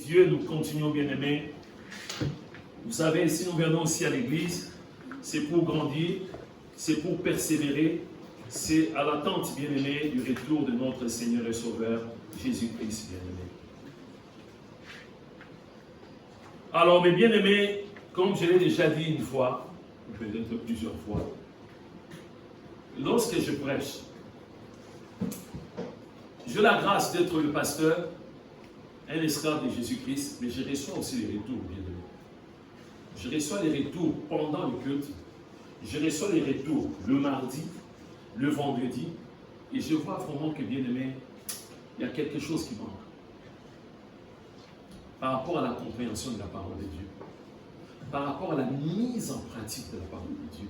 Dieu, nous continuons, bien-aimés. Vous savez, si nous venons aussi à l'église, c'est pour grandir, c'est pour persévérer, c'est à l'attente, bien-aimés, du retour de notre Seigneur et Sauveur, Jésus-Christ, bien-aimé. Alors, mes bien-aimés, comme je l'ai déjà dit une fois, ou peut-être plusieurs fois, lorsque je prêche, j'ai la grâce d'être le pasteur, un esclave de Jésus-Christ, mais je reçois aussi les retours, bien-aimés. Je reçois les retours pendant le culte, je reçois les retours le mardi, le vendredi, et je vois vraiment que, bien-aimé, il y a quelque chose qui manque par rapport à la compréhension de la parole de Dieu, par rapport à la mise en pratique de la parole de Dieu.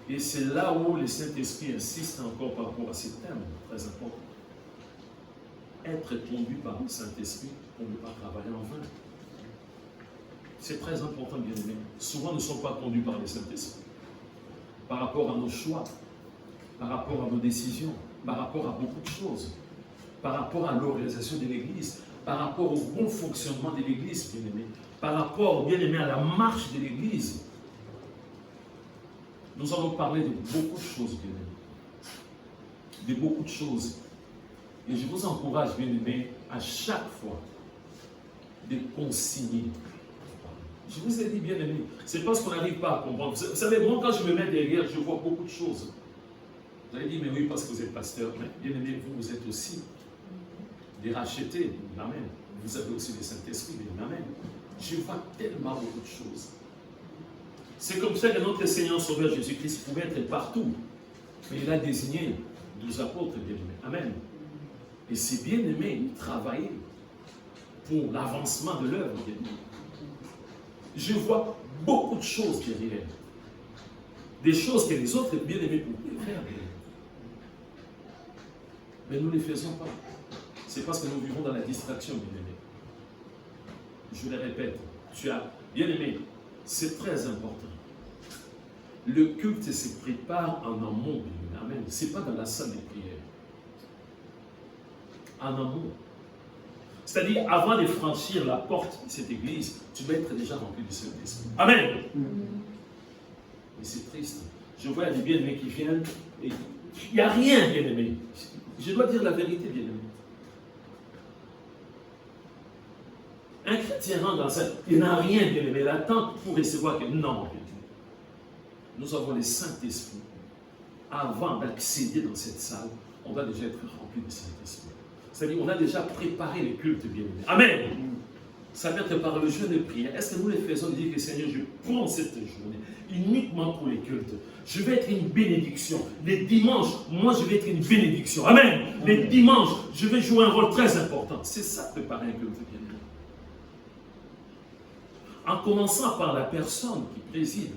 Et c'est là où le Saint-Esprit insiste encore par rapport à ces thèmes très importants. Être conduit par le Saint-Esprit pour ne pas travailler en vain. C'est très important, bien aimé. Souvent, nous ne sommes pas conduits par le Saint-Esprit. Par rapport à nos choix, par rapport à nos décisions, par rapport à beaucoup de choses, par rapport à l'organisation de l'Église, par rapport au bon fonctionnement de l'Église, bien aimé, par rapport, bien aimé, à la marche de l'Église. Nous allons parler de beaucoup de choses, bien aimé. De beaucoup de choses. Et je vous encourage, bien aimé, à chaque fois de consigner. Je vous ai dit, bien aimé, c'est parce qu'on n'arrive pas à comprendre. Vous savez, moi, quand je me mets derrière, je vois beaucoup de choses. Vous allez dire, mais oui, parce que vous êtes pasteur. Mais bien aimé, vous êtes aussi des rachetés. Amen. Vous avez aussi le Saint-Esprit. Amen. Je vois tellement beaucoup de choses. C'est comme ça que notre Seigneur Sauveur Jésus-Christ pouvait être partout. Mais il a désigné 12 apôtres, bien aimé. Amen. Et c'est bien aimé, il travaillait pour l'avancement de l'œuvre, bien aimé. Je vois beaucoup de choses derrière. Des choses que les autres bien-aimés pouvaient faire. Mais nous ne les faisons pas. C'est parce que nous vivons dans la distraction, bien-aimé. Je le répète, tu as bien-aimé, c'est très important. Le culte se prépare en amont, bien-aimé. Amen. Ce n'est pas dans la salle de prière. En amont. C'est-à-dire, avant de franchir la porte de cette église, tu dois être déjà rempli du Saint-Esprit. Amen. Mais c'est triste. Je vois des bien-aimés qui viennent et il n'y a rien, bien-aimé. Je dois dire la vérité, bien-aimé. Un chrétien rentre dans ça, il n'a rien, bien-aimé. Il attend pour recevoir que non, bien-aimé. Nous avons le Saint-Esprit. Avant d'accéder dans cette salle, on doit déjà être rempli du Saint-Esprit. C'est-à-dire, on a déjà préparé les cultes, bien aimés. Amen. Ça va être par le jeûne de prière. Est-ce que nous les faisons dire que Seigneur, je prends cette journée uniquement pour les cultes. Je vais être une bénédiction. Les dimanches, moi, je vais être une bénédiction. Amen. Les dimanches, je vais jouer un rôle très important. C'est ça, préparer un culte, bien aimé. En commençant par la personne qui préside.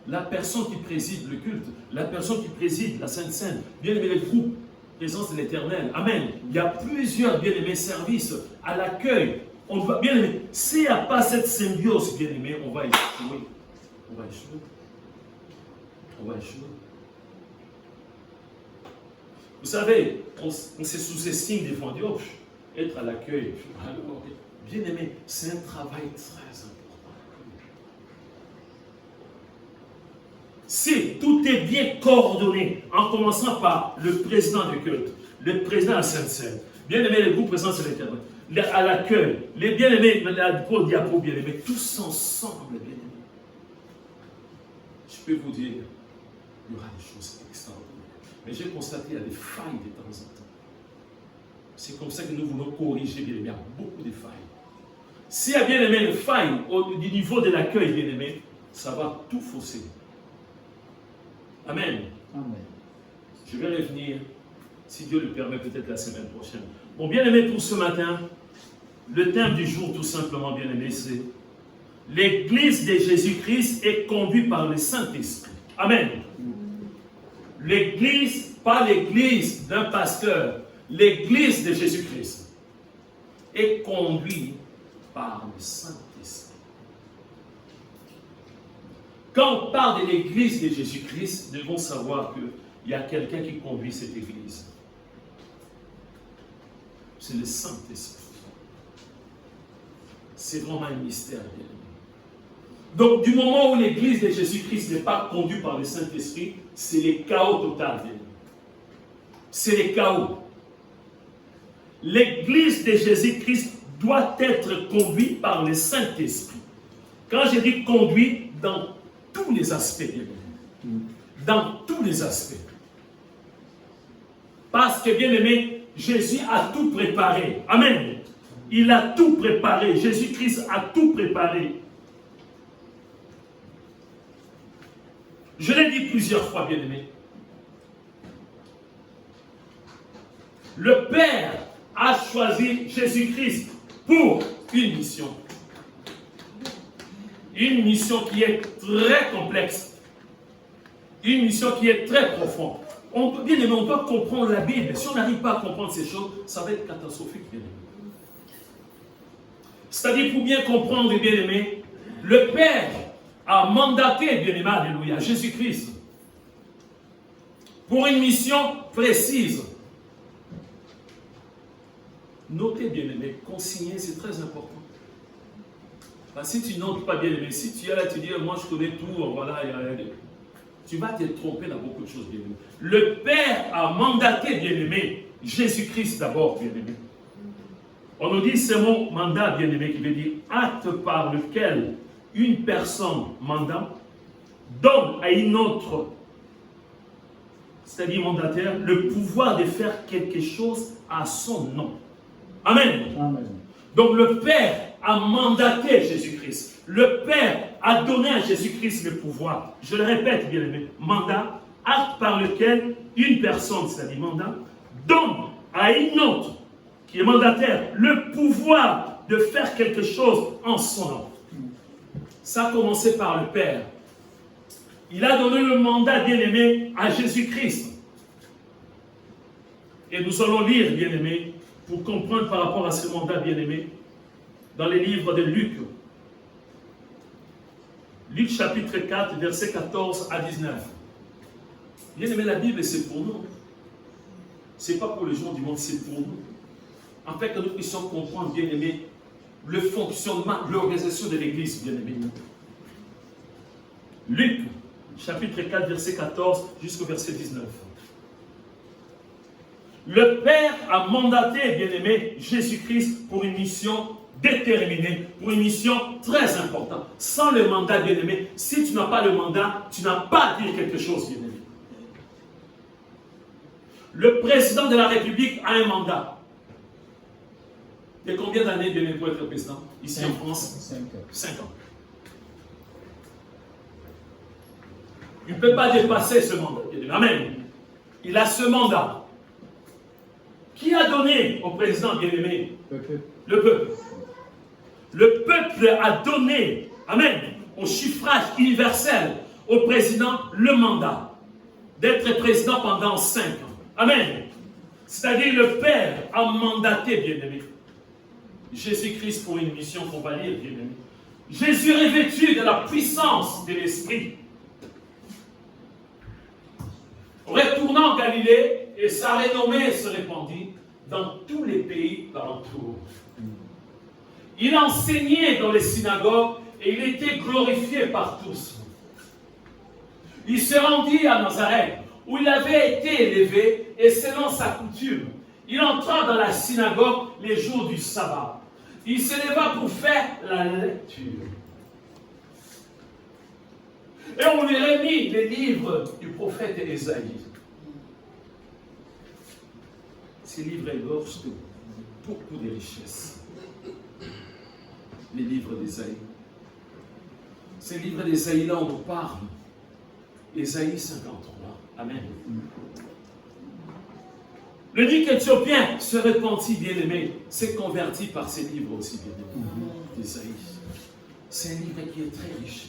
La personne qui préside le culte, la personne qui préside la Sainte Seine, bien aimé le groupe, présence de l'Éternel. Amen. Il y a plusieurs bien aimés services à l'accueil. On va, bien aimé, s'il n'y a pas cette symbiose, bien aimé, on va échouer. On va échouer. On va échouer. Vous savez, on se sous-estime des fois, on dit, oh, être à l'accueil. Bien aimé, c'est un travail très important. Si tout est bien coordonné, en commençant par le président du culte, le président de la Sainte-Seine, bien aimé le groupe présent sur l'Internet, à l'accueil, les bien-aimés, la diapo bien-aimés, tous ensemble, bien-aimés. Je peux vous dire, il y aura des choses extraordinaires. Mais j'ai constaté qu'il y a des failles de temps en temps. C'est comme ça que nous voulons corriger, bien-aimés. Il y a beaucoup de failles. S'il y a bien-aimé une faille du niveau de l'accueil, bien-aimé, ça va tout fausser. Amen. Amen. Je vais revenir, si Dieu le permet, peut-être la semaine prochaine. Bon, bien-aimé, pour ce matin, le thème du jour, tout simplement, bien-aimé, c'est l'Église de Jésus-Christ est conduite par le Saint-Esprit. Amen. L'Église, pas l'Église d'un pasteur, l'Église de Jésus-Christ est conduite par le Saint-Esprit. Quand on parle de l'Église de Jésus-Christ, nous devons savoir qu'il y a quelqu'un qui conduit cette Église. C'est le Saint-Esprit. C'est vraiment un mystère, bien aimé. Donc, du moment où l'Église de Jésus-Christ n'est pas conduite par le Saint-Esprit, c'est le chaos total, bien aimé. C'est le chaos. L'Église de Jésus-Christ doit être conduite par le Saint-Esprit. Quand je dis conduit, dans tous les aspects, bien aimé. Dans tous les aspects. Parce que, bien aimé, Jésus a tout préparé. Amen. Il a tout préparé. Jésus-Christ a tout préparé. Je l'ai dit plusieurs fois, bien aimé. Le Père a choisi Jésus-Christ pour une mission. Une mission qui est très complexe. Une mission qui est très profonde. Bien aimé, on doit comprendre la Bible. Si on n'arrive pas à comprendre ces choses, ça va être catastrophique, bien aimé. C'est-à-dire, pour bien comprendre, bien aimé, le Père a mandaté, bien aimé, alléluia, Jésus-Christ, pour une mission précise. Notez, bien aimé, consigner, c'est très important. Parce que si tu notes pas, bien aimé, si tu es là, tu dis, moi je connais tout, voilà, tu vas te tromper dans beaucoup de choses, bien aimé. Le Père a mandaté, bien aimé, Jésus-Christ d'abord, bien aimé. On nous dit ce mot mandat, bien aimé, qui veut dire acte par lequel une personne, mandat, donne à une autre, c'est-à-dire mandataire, le pouvoir de faire quelque chose à son nom. Amen. Amen. Donc le Père a mandaté Jésus-Christ. Le Père a donné à Jésus-Christ le pouvoir. Je le répète, bien aimé, mandat, acte par lequel une personne, c'est-à-dire mandat, donne à une autre, qui est mandataire, le pouvoir de faire quelque chose en son nom. Ça a commencé par le Père. Il a donné le mandat, bien-aimé, à Jésus-Christ. Et nous allons lire, bien-aimé, pour comprendre par rapport à ce mandat, bien-aimé, dans les livres de Luc. Luc chapitre 4, versets 14 à 19. Bien-aimé, la Bible, c'est pour nous. Ce n'est pas pour les gens du monde, c'est pour nous. Afin que nous puissions comprendre, bien-aimé, le fonctionnement, l'organisation de l'Église, bien-aimé. Luc, chapitre 4, verset 14 jusqu'au verset 19. Le Père a mandaté, bien-aimé, Jésus-Christ pour une mission déterminée, pour une mission très importante. Sans le mandat, bien-aimé, si tu n'as pas le mandat, tu n'as pas à dire quelque chose, bien-aimé. Le président de la République a un mandat. Il y a combien d'années, bien-aimé, pour être président ici en France? 5 ans. Il ne peut pas dépasser ce mandat. Amen. Il a ce mandat. Qui a donné au président, bien-aimé? Le peuple. Le peuple a donné, amen, au suffrage universel au président le mandat d'être président pendant 5 ans. Amen. C'est-à-dire le Père a mandaté, bien-aimé, Jésus-Christ pour une mission qu'on va lire, bien-aimé. Jésus revêtu de la puissance de l'Esprit, retournant en Galilée, et sa renommée se répandit dans tous les pays d'alentour. Il enseignait dans les synagogues et il était glorifié par tous. Il se rendit à Nazareth, où il avait été élevé, et selon sa coutume, il entra dans la synagogue les jours du sabbat. Il se leva pour faire la lecture. Et on lui remit les livres du prophète Ésaïe. Ces livres égorgent beaucoup de richesses. Les livres d'Ésaïe. Ces livres d'Ésaïe, là, on nous parle. Ésaïe 53. Amen. Le dit qu'Éthiopien se repentit, bien-aimé, s'est converti par ces livres aussi, bien-aimé, d'Ésaïe. C'est un livre qui est très riche.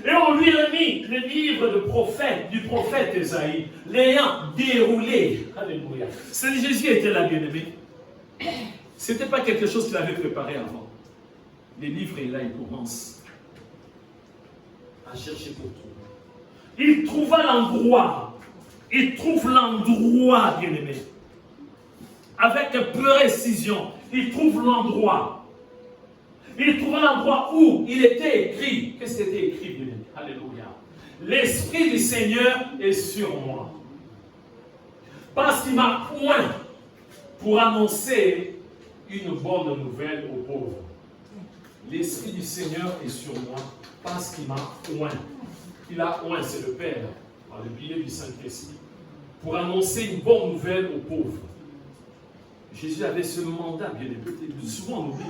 Et on lui remit le livre du prophète Ésaïe, l'ayant déroulé. Alléluia. C'est Jésus était là, bien-aimé. Ce n'était pas quelque chose qu'il avait préparé avant. Les livres, et là, il commence à chercher pour trouver. Il trouva l'endroit. Il trouve l'endroit, bien-aimé. avec précision. Il trouve l'endroit. Il trouve l'endroit où il était écrit. Qu'est-ce qui était écrit, bien aimé? Alléluia. L'Esprit du Seigneur est sur moi. Parce qu'il m'a oint pour annoncer une bonne nouvelle aux pauvres. L'Esprit du Seigneur est sur moi parce qu'il m'a oint. Il a oint, c'est le Père, par le biais du Saint-Esprit, pour annoncer une bonne nouvelle aux pauvres. Jésus avait ce mandat, bien aimé. Souvent on oublie.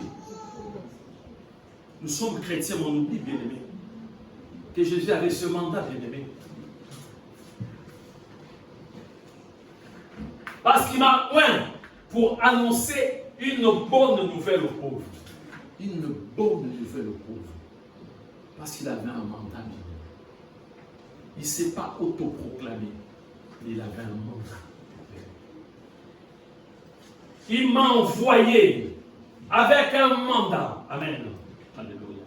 Nous sommes chrétiens, mais on oublie, bien aimé, que Jésus avait ce mandat, bien aimé. Parce qu'il m'a oint pour annoncer une bonne nouvelle aux pauvres. Une bonne nouvelle aux pauvres. Parce qu'il avait un mandat, bien aimé. Il ne s'est pas autoproclamé, mais il avait un mandat. Il m'a envoyé avec un mandat. Amen. Alléluia.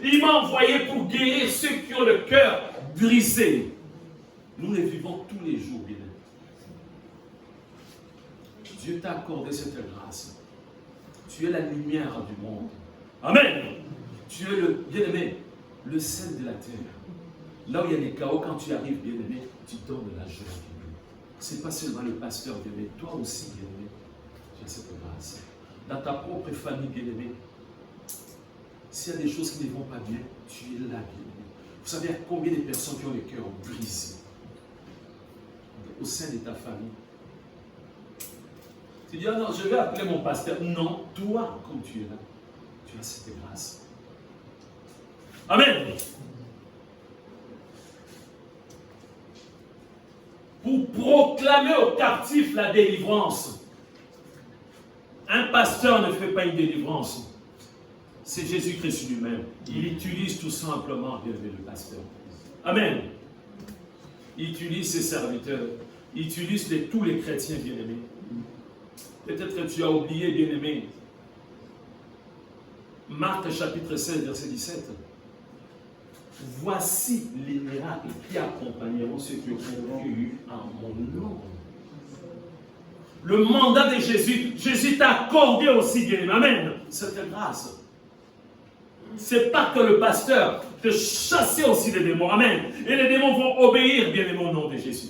Il m'a envoyé pour guérir ceux qui ont le cœur brisé. Nous les vivons tous les jours, bien aimé. Dieu t'a accordé cette grâce. Tu es la lumière du monde. Amen. Tu es le, bien aimé, le sel de la terre. Là où il y a des chaos, quand tu arrives, bien aimé, tu donnes de la joie. Ce n'est pas seulement le pasteur, bien aimé, toi aussi, bien aimé, tu as cette grâce. Dans ta propre famille, bien aimé, s'il y a des choses qui ne vont pas bien, tu es là, bien aimé. Vous savez combien de personnes qui ont le cœur brisé au sein de ta famille? Tu dis, oh non, je vais appeler mon pasteur. Non, toi, comme tu es là, tu as cette grâce. Amen. Pour proclamer aux captifs la délivrance. Un pasteur ne fait pas une délivrance. C'est Jésus-Christ lui-même. Il utilise tout simplement, bien aimé, le pasteur. Amen. Il utilise ses serviteurs. Il utilise tous les chrétiens, bien aimés. Peut-être que tu as oublié, bien aimé. Marc chapitre 16, verset 17. Voici les miracles qui accompagneront ceux qui ont cru en mon nom. Le mandat de Jésus, Jésus t'a accordé aussi, bien aimé. Amen. Cette grâce. Ce n'est pas que le pasteur te chasser aussi les démons. Amen. Et les démons vont obéir, bien aimé, au nom de Jésus.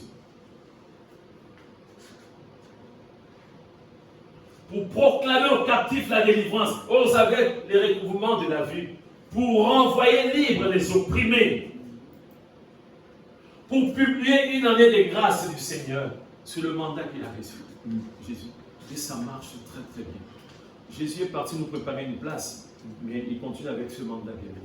Pour proclamer aux captifs la délivrance, aux aveugles les recouvrements de la vue, pour renvoyer libres les opprimés, pour publier une année de grâce du Seigneur sur le mandat qu'il a reçu. Jésus. Et ça marche très très bien. Jésus est parti nous préparer une place, mais il continue avec ce mandat bien aimé.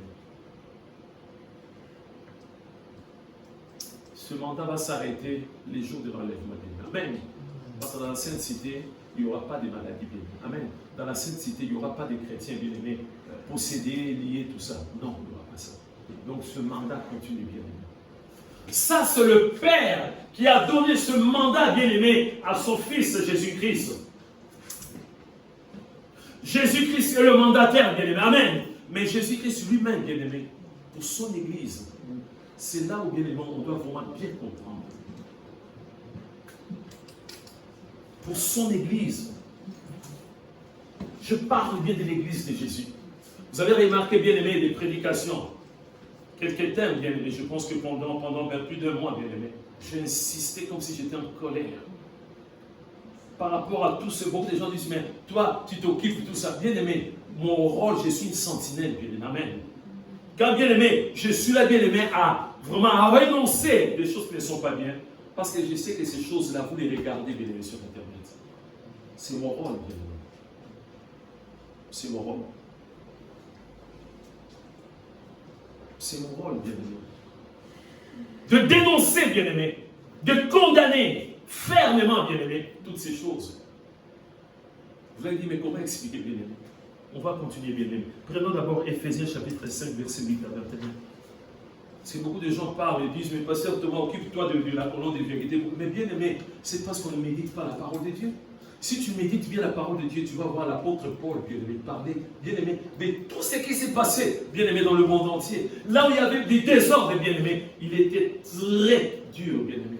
Ce mandat va s'arrêter les jours de l'enlèvement des Amen. Parce que dans la Sainte Cité, il n'y aura pas de maladies bien aimées. Amen. Dans la Sainte Cité, il n'y aura pas de chrétiens bien aimés, possédés, liés, tout ça. Non, il n'y aura pas ça. Donc ce mandat continue bien aimé. Ça, c'est le Père qui a donné ce mandat bien aimé à son Fils Jésus-Christ. Jésus-Christ est le mandataire bien aimé. Amen. Mais Jésus-Christ lui-même bien aimé, pour son Église, c'est là où bien aimé, on doit vraiment bien comprendre. Pour son Église. Je parle bien de l'Église de Jésus. Vous avez remarqué, bien aimé, des prédications. Quelques thèmes, bien aimé. Je pense que pendant plus d'un mois, bien aimé, j'ai insisté comme si j'étais en colère. Par rapport à tout ce groupe, les gens disent, mais toi, tu t'occupes de tout ça. Bien aimé, mon rôle, je suis une sentinelle, bien aimé. Amen. Quand bien aimé, je suis là, bien aimé, à vraiment à renoncer des choses qui ne sont pas bien. Parce que je sais que ces choses-là, vous les regardez, bien aimé, sur Internet. C'est mon rôle, bien aimé. C'est mon rôle. C'est mon rôle, bien aimé. De dénoncer, bien aimé. De condamner fermement, bien aimé, toutes ces choses. Vous allez dire, mais comment expliquer, bien aimé? On va continuer, bien aimé. Prenons d'abord Éphésiens chapitre 5, verset 8 à 21. Parce que beaucoup de gens parlent et disent, mais pasteur Thomas, occupe-toi de la colonne des vérités. Mais bien aimé, c'est parce qu'on ne médite pas la parole de Dieu. Si tu médites bien la parole de Dieu, tu vas voir l'apôtre Paul, bien aimé, parler, bien aimé, de tout ce qui s'est passé, bien aimé, dans le monde entier. Là où il y avait des désordres, bien aimé, il était très dur, bien aimé.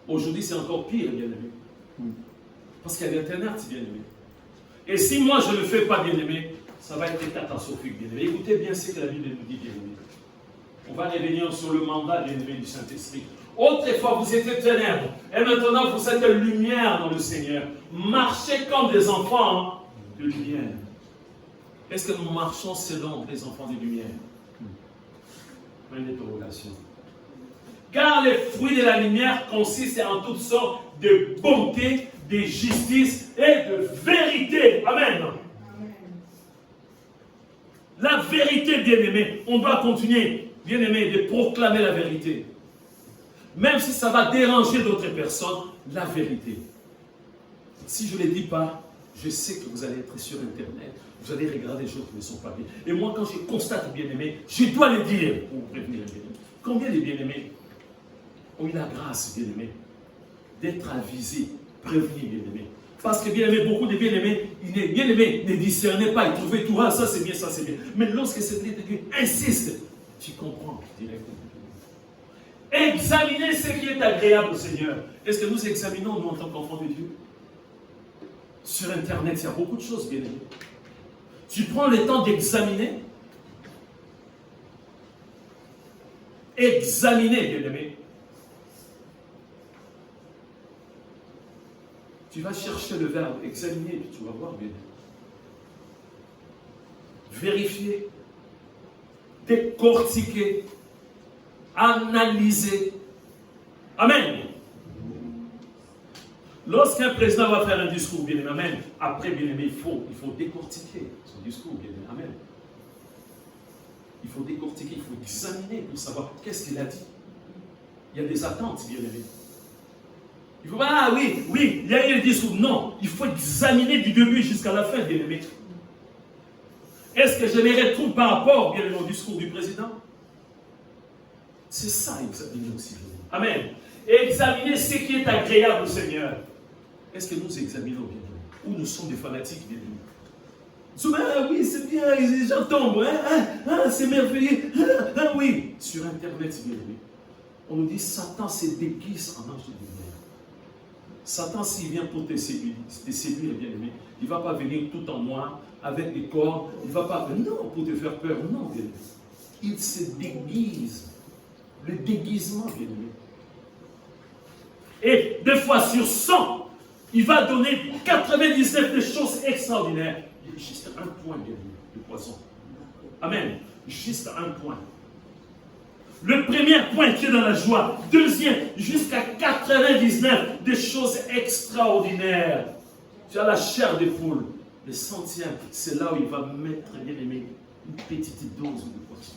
Aujourd'hui, c'est encore pire, bien-aimé. Parce qu'il y a l'Internet, bien-aimé. Et si moi, je ne le fais pas, bien-aimé, ça va être catastrophique, bien-aimé. Écoutez bien ce que la Bible nous dit, bien-aimé. On va revenir sur le mandat, bien-aimé, du Saint-Esprit. Autrefois, vous étiez ténèbres, et maintenant, vous êtes lumière dans le Seigneur. Marchez comme des enfants de lumière. Est-ce que nous marchons selon les enfants de lumière? Une interrogation. Car les fruits de la lumière consistent en toutes sortes de bonté, de justice et de vérité. Amen. La vérité, bien-aimé, on doit continuer, bien-aimé, de proclamer la vérité. Même si ça va déranger d'autres personnes, la vérité. Si je ne le dis pas, je sais que vous allez être sur Internet, vous allez regarder des choses qui ne sont pas bien. Et moi, quand je constate, bien-aimé, je dois le dire pour vous prévenir, bien-aimé. Combien de bien-aimés ont eu la grâce, bien-aimé, d'être avisés, prévenus, bien-aimés? Parce que, bien-aimé, beaucoup de bien-aimés, ne discernaient pas, ils trouvaient tout, ah, ça c'est bien, ça c'est bien. Mais lorsque c'est de Dieu insiste, tu comprends directement. Examinez ce qui est agréable au Seigneur. Est-ce que nous examinons, nous, en tant qu'enfants de Dieu? Sur Internet, il y a beaucoup de choses, bien aimé. Tu prends le temps d'examiner. Examiner, bien aimé. Tu vas chercher le verbe examiner, puis tu vas voir, bien aimé. Vérifier, décortiquer, analyser. Amen. Lorsqu'un président va faire un discours, bien aimé, amen, après, bien aimé, il faut décortiquer son discours, bien aimé, amen. Il faut décortiquer, il faut examiner pour savoir qu'est-ce qu'il a dit. Il y a des attentes, bien aimé. Il faut pas, ah oui, il y a eu le discours. Non, il faut examiner du début jusqu'à la fin, bien aimé. Est-ce que je les retrouve par rapport, bien aimé, au discours du président? C'est ça, examiner aussi, bien aimé. Amen. Et examiner ce qui est agréable au Seigneur. Est-ce que nous examinons, bien aimé? Ou nous sommes des fanatiques, bien aimé? Souvent, ah oui, c'est bien, les gens tombent, c'est merveilleux, oui. Sur Internet, bien aimé, on nous dit Satan se déguise en ange de lumière. Satan, s'il vient pour te séduire, bien aimé, il ne va pas venir tout en noir, avec des corps, il ne va pas venir, non, pour te faire peur, non, bien aimé. Il se déguise. Le déguisement, bien aimé. Et 2 fois sur 100, il va donner 99 de choses extraordinaires. Juste un point, bien aimé, le poisson. Amen. Juste un point. Le premier point qui est dans la joie. Deuxième, jusqu'à 99 des choses extraordinaires. Tu as la chair des poules. Le centième, c'est là où il va mettre, bien aimé, une petite dose de poisson.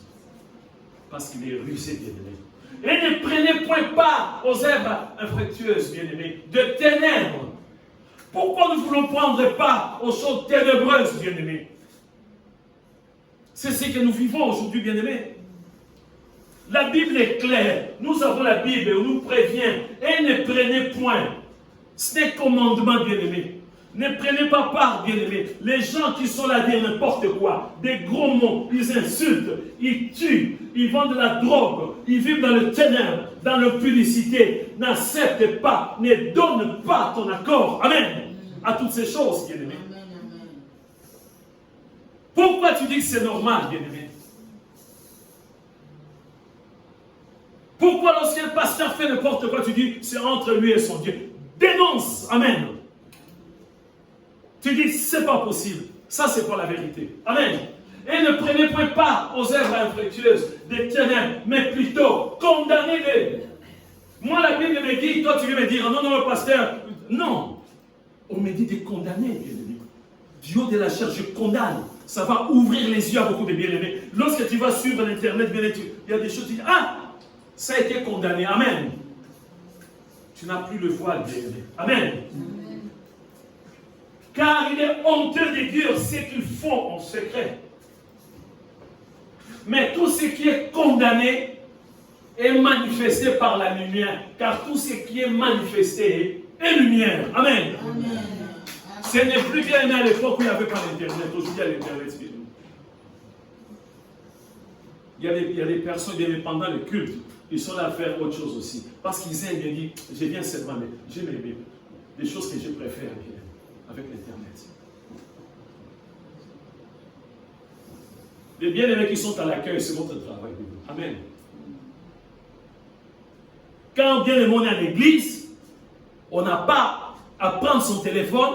Parce qu'il est rusé, bien aimé. Et ne prenez point part aux œuvres infructueuses, bien aimé, de ténèbres. Pourquoi nous ne voulons prendre part aux choses ténébreuses, bien aimé? C'est ce que nous vivons aujourd'hui, bien aimé. La Bible est claire. Nous avons la Bible, on nous prévient. Et ne prenez point. C'est un commandement, bien aimé. Ne prenez pas part, bien aimé. Les gens qui sont là à dire n'importe quoi, des gros mots, ils insultent, ils tuent, ils vendent de la drogue, ils vivent dans le ténèbre, dans l'impunicité. N'accepte pas, ne donne pas ton accord. Amen. À toutes ces choses, bien aimé. Pourquoi tu dis que c'est normal, bien aimé? Pourquoi lorsqu'un pasteur fait n'importe quoi, tu dis c'est entre lui et son Dieu? Dénonce. Amen. Tu dis c'est pas possible. Ça, c'est pas la vérité. Amen. Et ne prenez point part aux œuvres infructueuses des ténèbres, mais plutôt condamnez-les. Moi, la Bible me dit, toi tu veux me dire, non, pasteur, non. On me dit de condamner, bien-aimé. Du haut de la chair, je condamne. Ça va ouvrir les yeux à beaucoup de bien-aimés. Lorsque tu vas suivre l'Internet, il y a des choses, tu dis, ça a été condamné. Amen. Tu n'as plus le voile, bien-aimé. Amen. Car il est honteux de dire ce qu'ils font en secret. Mais tout ce qui est condamné est manifesté par la lumière. Car tout ce qui est manifesté est lumière. Amen. Amen. Ce n'est plus bien à l'époque où il n'y avait pas l'Internet. Aujourd'hui, il y a l'Internet. Il y a des personnes, pendant le culte, Ils sont là à faire autre chose aussi. Parce qu'ils aiment bien dire, je viens seulement, mais j'aime des choses que je préfère bien avec l'Internet. Les bien-aimés qui sont à l'accueil, c'est votre travail. Amen. Quand bien le monde est à l'église, on n'a pas à prendre son téléphone,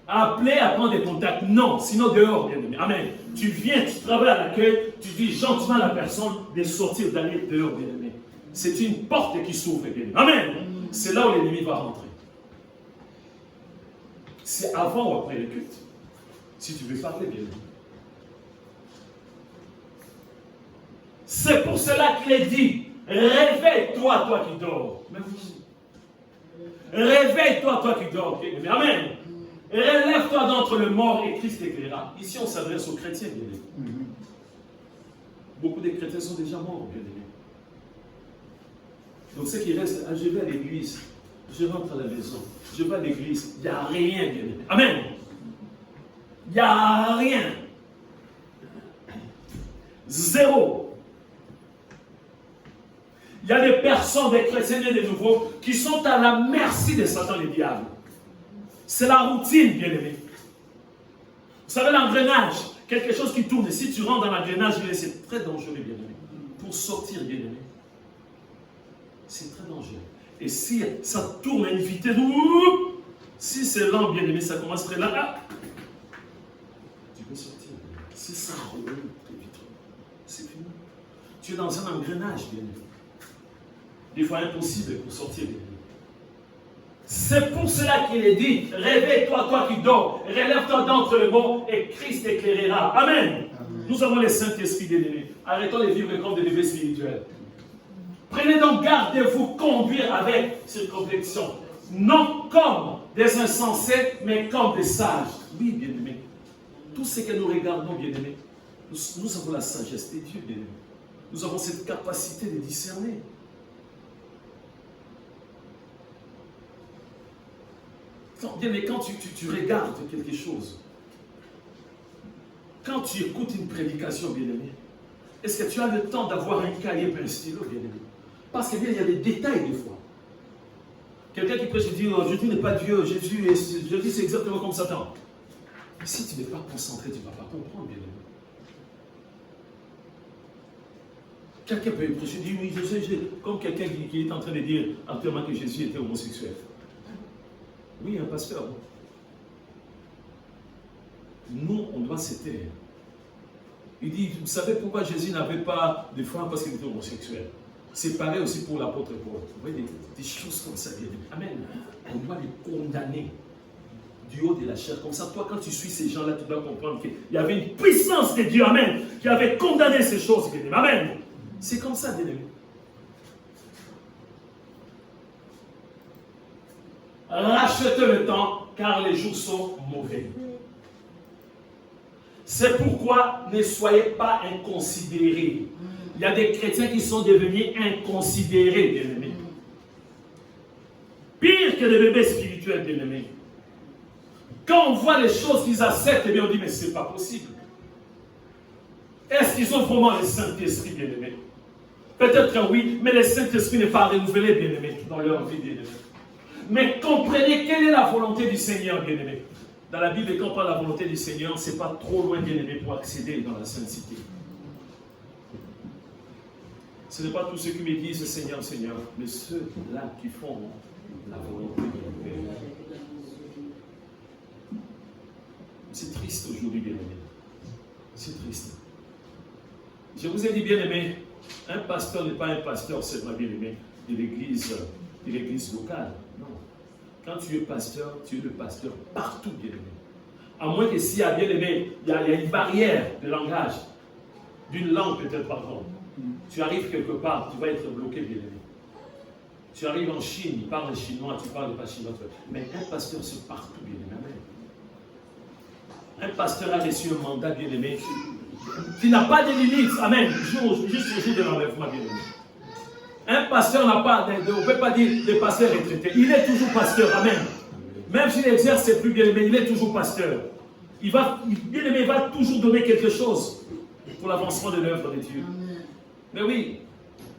à appeler, à prendre des contacts. Non, sinon dehors, bien-aimé. Amen. Tu viens, tu travailles à l'accueil, tu dis gentiment à la personne de sortir, d'aller dehors, bien-aimé. C'est une porte qui s'ouvre, bien-aimé. Amen. C'est là où l'ennemi va rentrer. C'est avant ou après le culte. Si tu veux parler, bien-aimé. C'est pour cela qu'il est dit, réveille-toi, toi qui dors. Réveille-toi, toi qui dors. Okay? Amen. Relève-toi d'entre le mort et Christ t'éclairera. Ici, on s'adresse aux chrétiens, bien-aimés. Beaucoup de chrétiens sont déjà morts, bien-aimés. Donc, ce qui reste, je vais à l'église, je rentre à la maison, je vais à l'église, il n'y a rien, bien-aimé. Amen. Il n'y a rien. Zéro. Il y a des personnes, des chrétiens et des nouveaux, qui sont à la merci de Satan et du diable. C'est la routine, bien-aimé. Vous savez, l'engrenage, quelque chose qui tourne. Et si tu rentres dans l'engrenage, c'est très dangereux, bien-aimé. Pour sortir, bien-aimé, c'est très dangereux. Et si ça tourne à une vitesse, si c'est lent, bien-aimé, ça commence très là, tu peux sortir. Si ça roule très vite, c'est fini. Tu es dans un engrenage, bien-aimé. Des fois impossible pour sortir. C'est pour cela qu'il est dit, réveille-toi, toi qui dors, relève-toi d'entre les morts et Christ t'éclairera. Amen. Amen. Nous avons les Saint-Esprit bien-aimés. Arrêtons de vivre comme des bébés spirituels. Prenez donc garde de vous conduire avec circonflexion, non comme des insensés, mais comme des sages. Oui, bien-aimés. Tout ce que nous regardons, bien-aimés, nous avons la sagesse de Dieu, bien-aimés. Nous avons cette capacité de discerner. Mais quand tu regardes quelque chose, quand tu écoutes une prédication, bien-aimé, est-ce que tu as le temps d'avoir un cahier et un stylo, bien-aimé? Parce qu'il y a des détails des fois. Quelqu'un qui prêche dit, oh, Jésus n'est pas Dieu, Jésus c'est exactement comme Satan. Mais si tu n'es pas concentré, tu ne vas pas comprendre, bien-aimé. Quelqu'un peut prêcher, dire, oui, comme quelqu'un qui est en train de dire actuellement que Jésus était homosexuel. Oui, un pasteur. Nous, on doit se taire. Il dit, vous savez pourquoi Jésus n'avait pas de femme parce qu'il était homosexuel? C'est pareil aussi pour l'apôtre Paul. Vous voyez des choses comme ça. Amen. On doit les condamner du haut de la chair. Comme ça, toi, quand tu suis ces gens-là, tu dois comprendre qu'il y avait une puissance de Dieu, amen, qui avait condamné ces choses. Amen. C'est comme ça, bien aimé. Rachetez le temps, car les jours sont mauvais. C'est pourquoi ne soyez pas inconsidérés. Il y a des chrétiens qui sont devenus inconsidérés, bien-aimés. Pire que des bébés spirituels, bien-aimés. Quand on voit les choses qu'ils acceptent, eh bien on dit, mais ce n'est pas possible. Est-ce qu'ils ont vraiment le Saint-Esprit, bien-aimés? Peut-être que oui, mais le Saint-Esprit n'est pas renouvelé, bien-aimés, dans leur vie, bien-aimés. Mais comprenez quelle est la volonté du Seigneur, bien-aimé. Dans la Bible, quand on parle de la volonté du Seigneur, ce n'est pas trop loin, bien-aimé, pour accéder dans la Sainte Cité. Ce n'est pas tous ceux qui me disent Seigneur, Seigneur, mais ceux-là qui font la volonté de Dieu. C'est triste aujourd'hui, bien-aimé. C'est triste. Je vous ai dit, bien-aimé, un pasteur n'est pas un pasteur seulement, bien-aimé, de l'église locale. Non. Quand tu es pasteur, tu es le pasteur partout, bien-aimé. À moins que s'il y a, bien-aimé, il y a une barrière de langage, d'une langue peut-être, pardon. Tu arrives quelque part, tu vas être bloqué, bien-aimé. Tu arrives en Chine, il parle chinois, tu parles pas chinois. Mais un pasteur, c'est partout, bien-aimé. Un pasteur a reçu un mandat, bien-aimé. Tu n'as pas de limites. Amen. Juste au jour de l'enlèvement, bien-aimé. Un pasteur n'a pas, on ne peut pas dire le pasteur retraité. Il est toujours pasteur. Amen. Même s'il exerce plus, bien-aimé, il est toujours pasteur. Bien-aimé, il va toujours donner quelque chose pour l'avancement de l'œuvre de Dieu. Mais oui,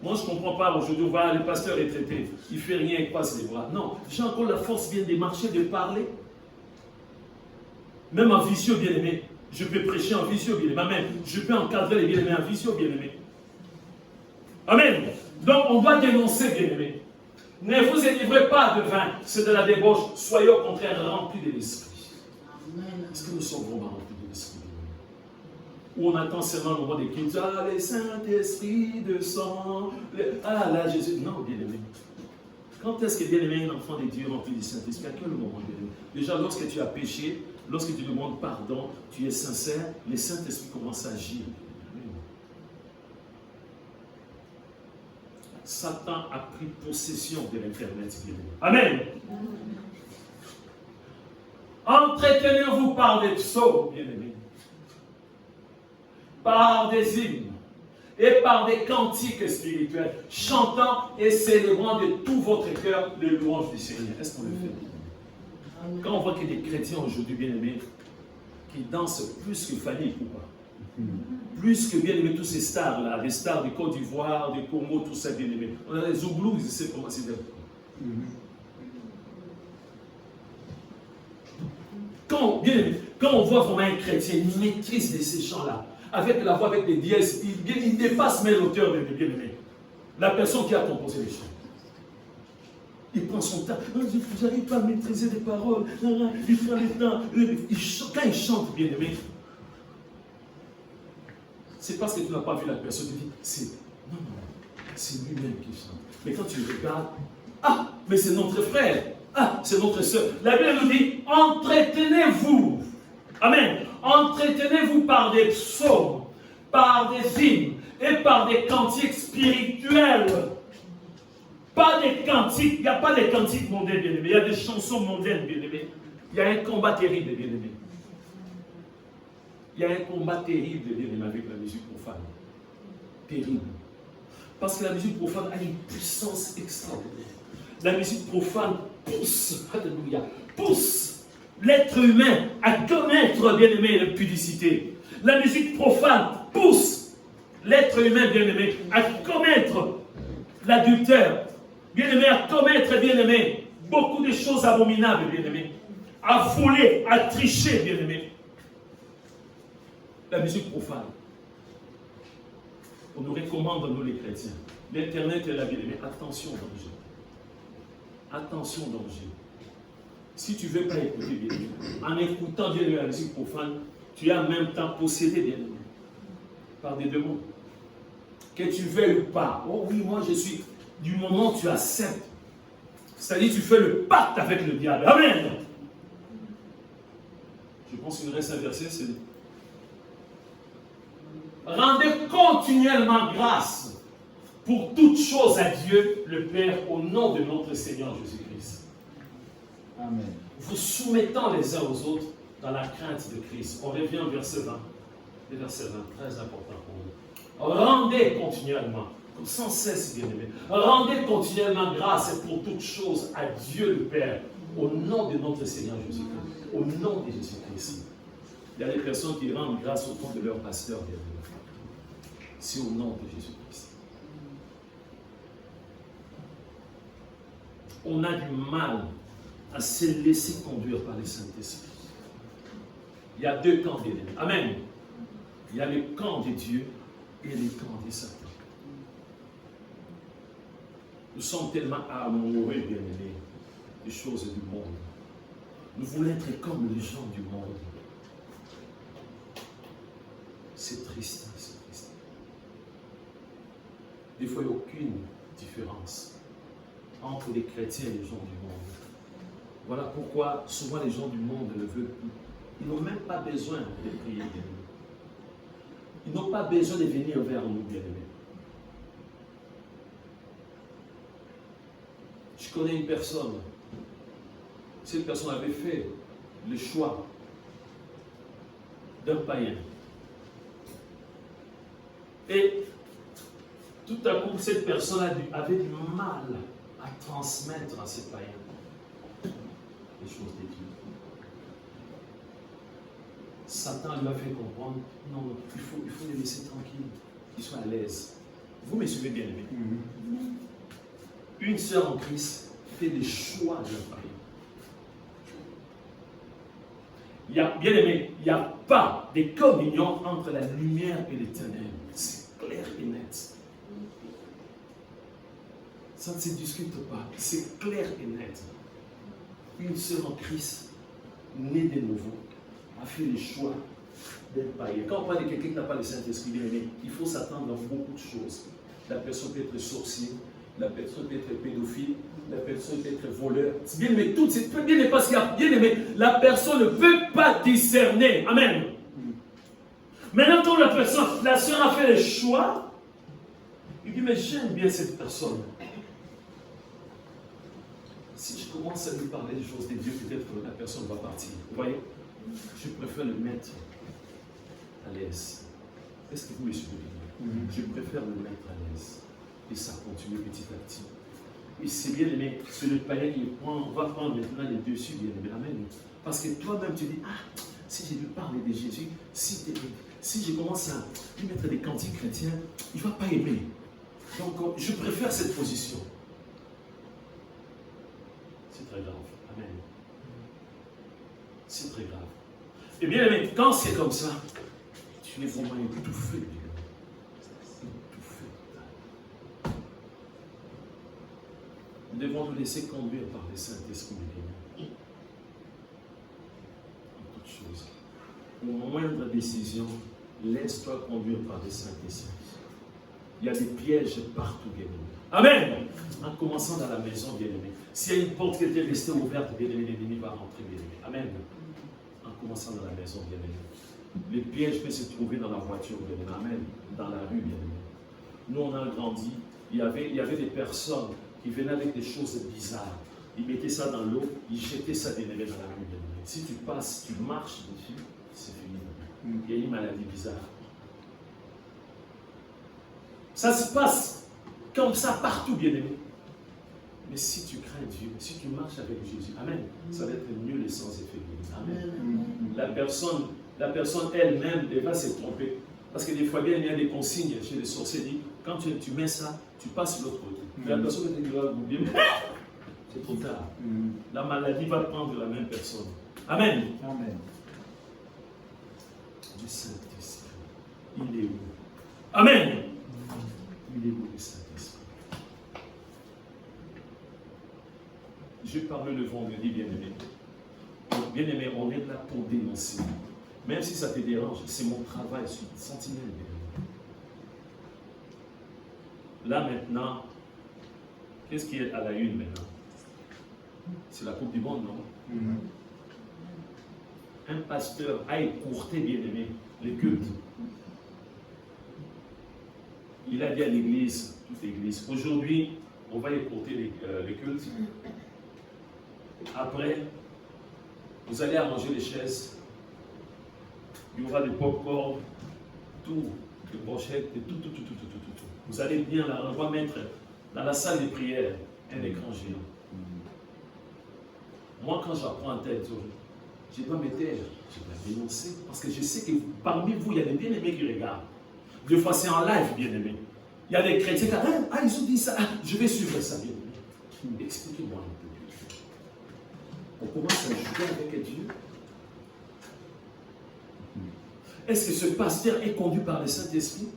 Moi, je ne comprends pas. Aujourd'hui, voilà, le pasteur est traité. Il ne fait rien, il passe les bras. Non, j'ai encore la force bien de marcher, de parler. Même en visio, bien-aimé. Je peux prêcher en visio, bien-aimé. Amen. Je peux encadrer les bien-aimés en visio, bien-aimé. Amen. Donc, on doit dénoncer, bien-aimé. Ne vous élivrez pas de vin, c'est de la débauche. Soyez au contraire remplis de l'esprit. Est-ce que nous sommes vraiment remplis de l'esprit? Où on attend seulement le moment des cultes. Ah, les Saint-Esprit de sang. Ah, là, Jésus. Non, bien-aimé. Quand est-ce que bien-aimé, un enfant de Dieu rempli du Saint-Esprit? À quel moment, bien-aimé? Déjà, lorsque tu as péché, lorsque tu demandes pardon, tu es sincère, le Saint-Esprit commence à agir. Satan a pris possession de l'Internet, bien-aimé. Amen. Entretenez-vous par des psaumes, bien-aimés, par des hymnes et par des cantiques spirituels, chantant et célébrant de tout votre cœur le louange du Seigneur. Est-ce qu'on le fait? Quand on voit qu'il y a des chrétiens aujourd'hui, bien-aimés, qui dansent plus que Fanny Poupa, plus que bien-aimés, tous ces stars-là, les stars du Côte d'Ivoire, du Congo, tout ça, bien-aimés. On a les Zouglous, ils essaient comment c'est. Quand on voit vraiment un chrétien, il maîtrise ces chants-là, avec la voix, avec les dièses, il dépasse même l'auteur de bien-aimé. La personne qui a composé les chants. Il prend son temps. Je n'arrive pas à maîtriser les paroles. Il prend le temps. Quand il chante, bien-aimé, c'est parce que tu n'as pas vu la personne. Tu dis, non, c'est lui-même qui chante. Mais quand tu le regardes, ah, mais c'est notre frère. Ah, c'est notre soeur. La Bible nous dit, entretenez-vous. Amen. Entretenez-vous par des psaumes, par des hymnes et par des cantiques spirituels. Pas des cantiques, il n'y a pas des cantiques mondains, bien-aimés. Il y a des chansons mondaines, bien-aimés. Il y a un combat terrible, bien-aimés. Il y a un combat terrible, bien-aimés, avec la musique profane. Terrible. Parce que la musique profane a une puissance extraordinaire. La musique profane pousse, alléluia, pousse l'être humain à commettre, bien-aimé, la pudicité. La musique profane pousse l'être humain, bien-aimé, à commettre l'adultère. Bien-aimé, à commettre, bien-aimé, beaucoup de choses abominables, bien-aimé. À voler, à tricher, bien-aimé. La musique profane. On nous recommande, nous les chrétiens. L'Internet est la vie, mais attention, danger. Attention, danger. Si tu ne veux pas écouter, bien-aimé, en écoutant, bien-aimé, la musique profane, tu es en même temps possédé, bien-aimé, par des démons. Que tu veuilles ou pas. Oh oui, moi je suis. Du moment où tu acceptes, c'est-à-dire tu fais le pacte avec le diable. Amen. Je pense qu'il reste un verset, c'est rendez continuellement grâce pour toutes choses à Dieu, le Père, au nom de notre Seigneur Jésus-Christ. Amen. Vous soumettant les uns aux autres dans la crainte de Christ. On revient au verset 20. Le verset 20, très important pour nous. Rendez continuellement. Sans cesse, bien-aimé. Rendez continuellement grâce pour toutes choses à Dieu le Père, au nom de notre Seigneur Jésus-Christ. Au nom de Jésus-Christ. Il y a des personnes qui rendent grâce au nom de leur pasteur, bien-aimé. C'est au nom de Jésus-Christ. On a du mal à se laisser conduire par le Saint-Esprit. Il y a deux camps, bien-aimé. Amen. Il y a le camp de Dieu et le camp de Satan. Nous sommes tellement amoureux, bien-aimés, des choses du monde. Nous voulons être comme les gens du monde. C'est triste, c'est triste. Des fois, il n'y a aucune différence entre les chrétiens et les gens du monde. Voilà pourquoi souvent les gens du monde ne veulent plus. Ils n'ont même pas besoin de prier, bien-aimés. Ils n'ont pas besoin de venir vers nous, bien-aimés. Je connais une personne. Cette personne avait fait le choix d'un païen. Et tout à coup, cette personne avait du mal à transmettre à ses païens les choses de Dieu. Satan lui a fait comprendre, non, il faut les laisser tranquilles, qu'ils soient à l'aise. Vous me suivez bien aimé. Une sœur en Christ fait des choix de prier. Il y a, bien aimé, il n'y a pas de communion entre la lumière et les ténèbres. C'est clair et net. Ça ne se discute pas. C'est clair et net. Une sœur en Christ, née de nouveau, a fait le choix d'être païen. Quand on parle de quelqu'un qui n'a pas le Saint-Esprit, bien aimé, il faut s'attendre à beaucoup de choses. La personne peut être sorcier, la personne peut être pédophile, la personne peut être voleur. Bien aimé, tout c'est bien aimé parce qu'il y a bien aimé, la personne ne peut pas discerner. Amen. Maintenant, quand la sœur a fait le choix, il dit, mais j'aime bien cette personne. Si je commence à lui parler des choses de Dieu, peut-être que la personne va partir. Vous voyez? Je préfère le mettre à l'aise. Est-ce que vous me suivez? Je préfère le mettre à l'aise. Et ça continue petit à petit. Et c'est bien aimé, c'est le païen qui va prendre maintenant les dessus, bien aimé. Amen. Parce que toi-même tu dis, ah, si je lui parle de Jésus, si je commence à lui mettre des cantiques chrétiens, il ne va pas aimer. Donc je préfère cette position. C'est très grave. Amen. C'est très grave. Et bien aimé, quand c'est comme ça, tu es vraiment étouffé. Nous devons nous laisser conduire par le Saint-Esprit. En toutes choses. Aux moindres décisions, laisse-toi conduire par le Saint-Esprit. Il y a des pièges partout, bien-aimé. Amen. En commençant dans la maison, bien-aimé. S'il y a une porte qui était restée ouverte, bien-aimé, l'ennemi va rentrer, bien-aimé. Amen. En commençant dans la maison, bien-aimé. Les pièges peuvent se trouver dans la voiture, bien-aimé. Amen. Dans la rue, bien-aimé. Nous, on a grandi. Il y avait des personnes qui venaient avec des choses bizarres. Ils mettaient ça dans l'eau, ils jetaient ça bien aimé dans la rue. Si tu passes, tu marches dessus, c'est fini. Il y a une maladie bizarre. Ça se passe comme ça partout, bien aimé. Mais si tu crains Dieu, si tu marches avec Jésus, amen, ça va être mieux les sans effet. Amen. La personne elle-même, elle va se tromper. Parce que des fois, bien, il y a des consignes chez les sorciers. Quand tu mets ça, tu passes l'autre côté. La personne va te dire, c'est trop tard. La maladie va prendre la même personne. Amen. Amen. Du Saint-Esprit. Il est où? Amen. Il est où le Saint-Esprit? Je parle le vendredi, bien-aimé. Bien-aimé, on est là pour dénoncer. Même si ça te dérange, c'est mon travail, je suis sentinelle, bien-aimé. Là maintenant, qu'est-ce qui est à la une maintenant? C'est la Coupe du Monde, non? Un pasteur a écourté, bien-aimé, les cultes. Il a dit à l'église, toute l'église, aujourd'hui, on va écourter les cultes. Après, vous allez arranger les chaises. Il y aura des pop-corn, tout, des brochettes, et tout. Vous allez bien là, on va mettre dans la salle de prière un écran géant. Moi, quand j'apprends un tel truc, je dois me taire, je dois dénoncer, parce que je sais que parmi vous, il y a des bien-aimés qui regardent. Des fois, c'est en live, bien-aimés. Il y a des chrétiens qui disent, ah, ils ont dit ça, je vais suivre ça, bien-aimé. Expliquez-moi un peu. On commence à jouer avec Dieu. Est-ce que ce pasteur est conduit par le Saint-Esprit?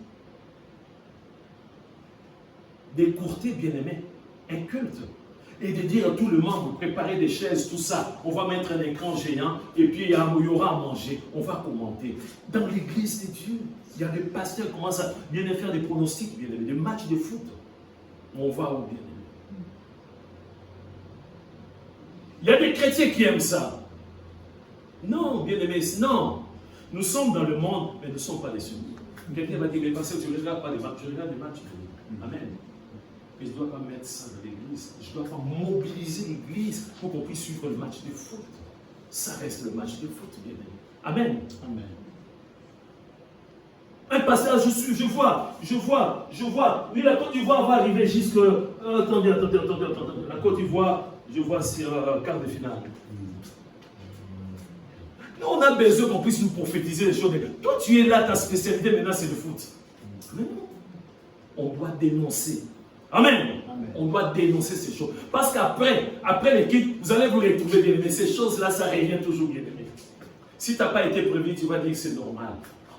D'écourter, bien-aimé, un culte. Et de dire à tout le monde, préparez des chaises, tout ça. On va mettre un écran géant et puis il y aura à manger. On va commenter. Dans l'église de Dieu, il y a des pasteurs qui commencent à bien faire des pronostics, bien aimé, des matchs de foot. On va où, bien aimé? Il y a des chrétiens qui aiment ça. Non, bien aimé, non. Nous sommes dans le monde, mais nous ne sommes pas les seuls. Quelqu'un va dire, mais pasteur, tu ne regardes pas les matchs, je regarde les matchs. Amen. Mais je ne dois pas mettre ça dans l'église. Je ne dois pas mobiliser l'église pour qu'on puisse suivre le match de foot. Ça reste le match de foot, bien aimé. Amen. Amen. Un pasteur, je vois. Oui, la Côte d'Ivoire va arriver jusqu'à... Attendez. La Côte d'Ivoire, je vois sur quart de finale. Nous, on a besoin qu'on puisse nous prophétiser les choses. Toi, tu es là, ta spécialité maintenant, c'est le foot. Mais non. on doit dénoncer. Amen. Amen. On doit dénoncer ces choses. Parce qu'après les quittes, vous allez vous retrouver bien aimé. Ces choses-là, ça revient toujours bien aimé. Si tu n'as pas été prévenu, tu vas dire que c'est normal.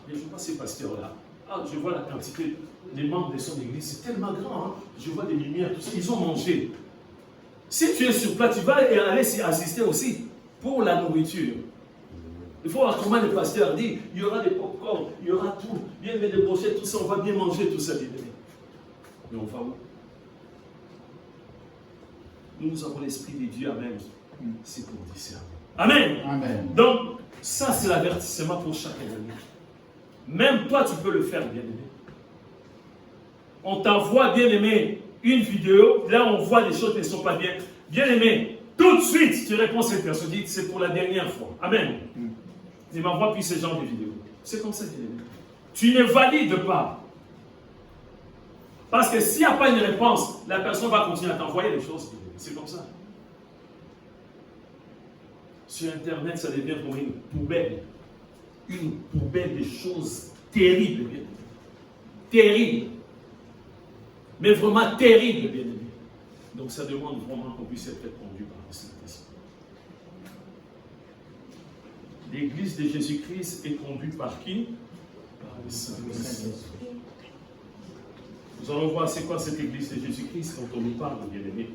Mais je vois ces pasteurs-là. Ah, je vois la quantité des membres de son église. C'est tellement grand. Hein? Je vois des lumières, tout ça. Ils ont mangé. Si tu es sur place, tu vas aller assister aussi pour la nourriture. Il faut voir comment le pasteur dit, il y aura des pop-corn, il y aura tout, bien aimé des brochettes, tout ça, on va bien manger tout ça, bien aimé. Mais on va où? Nous avons l'Esprit de Dieu, amen. C'est pour discerner. Amen. Amen. Donc, ça c'est l'avertissement pour chacun de nous. Même toi, tu peux le faire, bien aimé. On t'envoie, bien aimé, une vidéo, là on voit des choses qui ne sont pas bien. Bien aimé, tout de suite, tu réponds à cette personne, dit c'est pour la dernière fois. Amen. Il m'envoie plus ce genre de vidéos. C'est comme ça, bien aimé. Tu ne valides pas. Parce que s'il n'y a pas une réponse, la personne va continuer à t'envoyer des choses. C'est comme ça. Sur Internet, ça devient pour une poubelle. Une poubelle de choses terribles, bien aimé. Terribles. Mais vraiment terribles, bien aimé. Donc ça demande vraiment qu'on puisse être conduit par le Saint-Esprit. L'église de Jésus-Christ est conduite par qui? Par le Saint-Esprit. Nous allons voir c'est quoi cette église de Jésus-Christ quand on nous parle, bien aimé.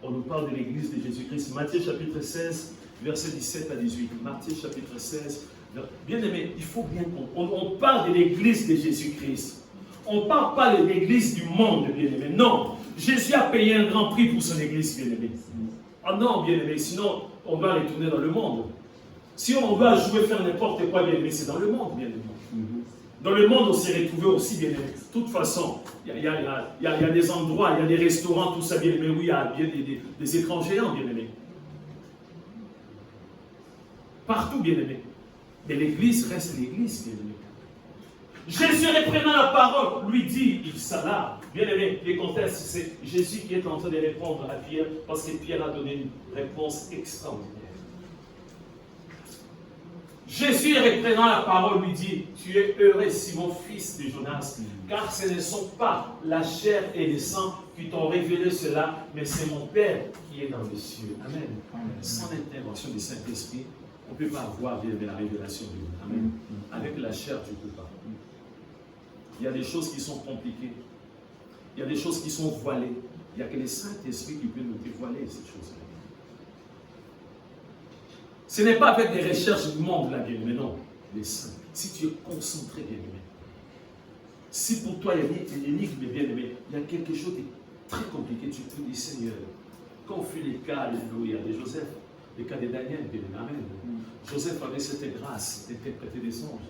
On nous parle de l'église de Jésus-Christ. Matthieu chapitre 16, versets 17 à 18. Matthieu chapitre 16. Bien aimé, il faut bien comprendre. On parle de l'église de Jésus-Christ. On ne parle pas de l'église du monde, bien aimé. Non. Jésus a payé un grand prix pour son église, bien aimé. Ah non, bien aimé, sinon on va retourner dans le monde. Si on va jouer, faire n'importe quoi, bien aimé, c'est dans le monde, bien aimé. Dans le monde, on s'est retrouvé aussi, bien aimé. De toute façon, il y a des endroits, il y a des restaurants, tout ça, bien aimé. Oui, il y a bien des écrans géants, bien aimé. Partout, bien aimé. Mais l'église reste l'église, bien aimé. Jésus reprenant la parole, lui dit, il s'alarme. Bien aimé, les contextes, c'est Jésus qui est en train de répondre à Pierre, parce que Pierre a donné une réponse extraordinaire. Jésus reprenant la parole lui dit, tu es heureux Simon, fils de Jonas, car ce ne sont pas la chair et le sang qui t'ont révélé cela, mais c'est mon Père qui est dans les cieux. Amen. Sans l'intervention du Saint-Esprit, on ne peut pas avoir la révélation de Dieu. Amen. Avec la chair, tu ne peux pas. Il y a des choses qui sont compliquées. Il y a des choses qui sont voilées. Il n'y a que le Saint-Esprit qui peut nous dévoiler ces choses-là. Ce n'est pas avec des recherches du monde, là, bien aimé, non. Les saints. Si tu es concentré, bien aimé. Si pour toi, il y a une énigme, bien aimé, il y a quelque chose de très compliqué, tu peux dire, Seigneur, quand on fait les cas, alléluia, de Joseph, les cas de Daniel, bien aimé, amen. Joseph avait cette grâce d'interpréter des songes.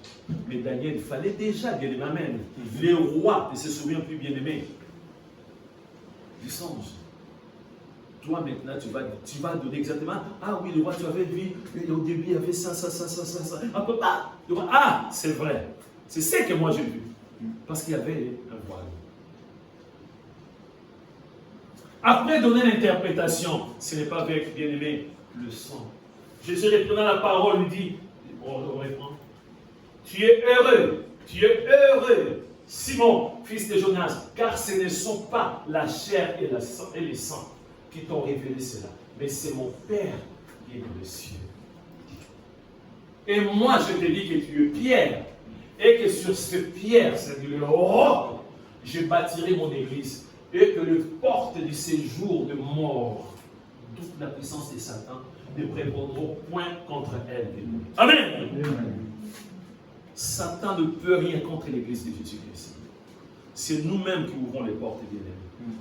Mais Daniel, il fallait déjà, bien aimé, amen. Les rois ne se souviennent plus, bien aimé, du songe. Toi maintenant, tu vas donner exactement. Ah oui, le roi, tu avais vu, au début, il y avait ça. Ah, c'est vrai. C'est ce que moi j'ai vu. Parce qu'il y avait un voile. Après donner l'interprétation, ce n'est pas avec, bien aimé, le sang. Jésus reprenant la parole, lui dit, on reprend. Tu es heureux, Simon, fils de Jonas, car ce ne sont pas la chair et le sang qui t'ont révélé cela, mais c'est mon Père qui est dans les cieux. Et moi, je te dis que tu es pierre, et que sur cette pierre, c'est-à-dire le roc, je bâtirai mon église, et que les portes du séjour de mort, toute la puissance de Satan, ne prévaudront point contre elle. Amen. Amen. Satan ne peut rien contre l'église de Jésus-Christ. C'est nous-mêmes qui ouvrons les portes, bien-aimés.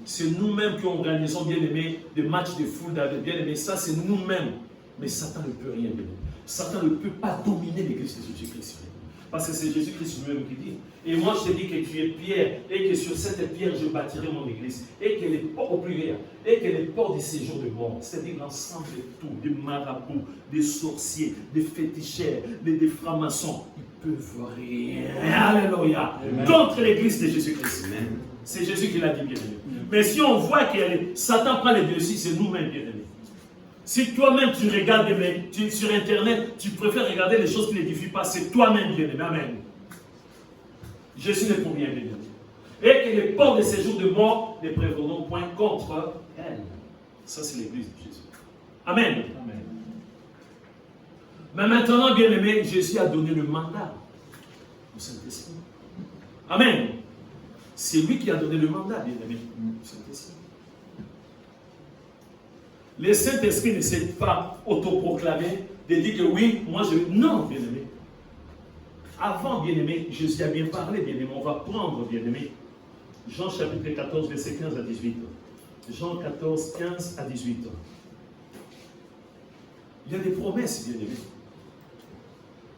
C'est nous-mêmes qui organisons, bien-aimés, des matchs de foot, bien-aimés. Ça, c'est nous-mêmes. Mais Satan ne peut rien, bien-aimés. Satan ne peut pas dominer l'église de Jésus-Christ. Parce que c'est Jésus-Christ lui-même qui dit. Et moi, je te dis que tu es pierre, et que sur cette pierre, je bâtirai mon église. Et que les portes, au pluriel, et que les portes du séjour de mort, c'est-à-dire l'ensemble de tout, des marabouts, des sorciers, des féticheurs, des francs-maçons, ils ne peuvent rien. Alléluia. Contre l'église de Jésus-Christ. C'est Jésus qui l'a dit, bien-aimé. Mais si on voit que Satan prend les dessus, c'est nous-mêmes, bien-aimés. Si toi-même tu regardes sur Internet, tu préfères regarder les choses qui ne l'édifient pas, c'est toi-même, bien-aimé. Amen. Jésus n'est pour rien, bien-aimé. et que les portes de séjour de mort ne prévaudront point contre elle. Ça, c'est l'Église de Jésus. Amen. Amen. Mais maintenant, bien-aimé, Jésus a donné le mandat au Saint-Esprit. Amen. C'est lui qui a donné le mandat, bien-aimé, au Saint-Esprit. Le Saint-Esprit ne s'est pas autoproclamé de dire que oui, moi je vais. Non, bien-aimé. Avant, bien-aimé, Jésus a bien parlé, bien-aimé. On va prendre, bien-aimé, Jean chapitre 14, verset 15 à 18. Jean 14, 15 à 18. Il y a des promesses, bien-aimé.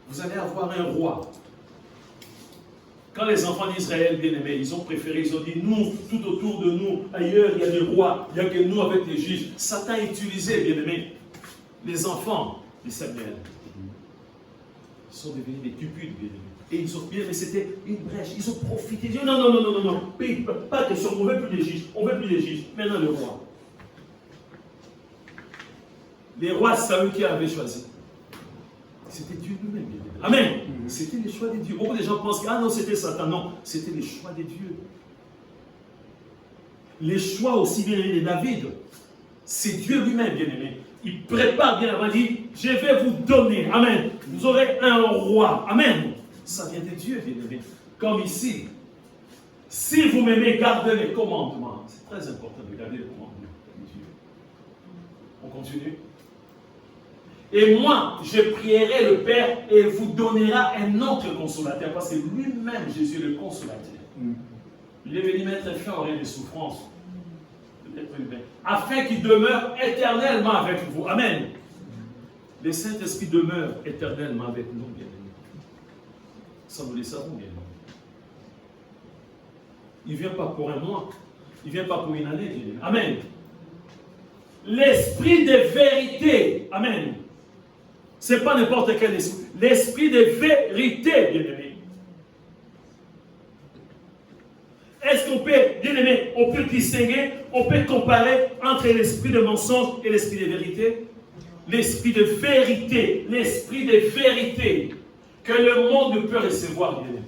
Vous allez avoir un roi. Quand les enfants d'Israël, bien-aimés, ils ont préféré, ils ont dit, nous, tout autour de nous, ailleurs, il y a des rois, il n'y a que nous avec les juges. Satan a utilisé, bien-aimés, les enfants de Samuel. Ils sont devenus des cupides, bien-aimés. Et ils ont bien, mais c'était une brèche. Ils ont profité. Ils ont dit, non. Pas question, on ne veut plus des juges. On ne veut plus des juges. Maintenant, le roi. Les rois, c'est eux qui avaient choisi. C'était Dieu lui-même, bien-aimés. Amen. C'était les choix de Dieu. Beaucoup de gens pensent que, ah non, c'était Satan. Non, c'était les choix de Dieu. Les choix aussi bien aimés de David, c'est Dieu lui-même, bien-aimé. Il prépare bien avant, il dit, je vais vous donner, amen. Vous aurez un roi, amen. Ça vient de Dieu, bien-aimé. Comme ici, si vous m'aimez, gardez les commandements. C'est très important de garder les commandements de Dieu. On continue. Et moi, je prierai le Père et il vous donnera un autre consolateur. Parce que lui-même, Jésus est le consolateur. Il est venu mettre fin au règne de souffrance. Afin qu'il demeure éternellement avec vous. Amen. Le Saint-Esprit demeure éternellement avec nous, bien-aimés. Ça, nous le savons, bien-aimés. Il ne vient pas pour un mois. Il ne vient pas pour une année, bien-aimés. Amen. L'esprit de vérité. Amen. Ce n'est pas n'importe quel esprit. L'esprit de vérité, bien-aimé. Est-ce qu'on peut, bien-aimé, on peut distinguer, on peut comparer entre l'esprit de mensonge et l'esprit de vérité? L'esprit de vérité, que le monde ne peut recevoir, bien-aimé.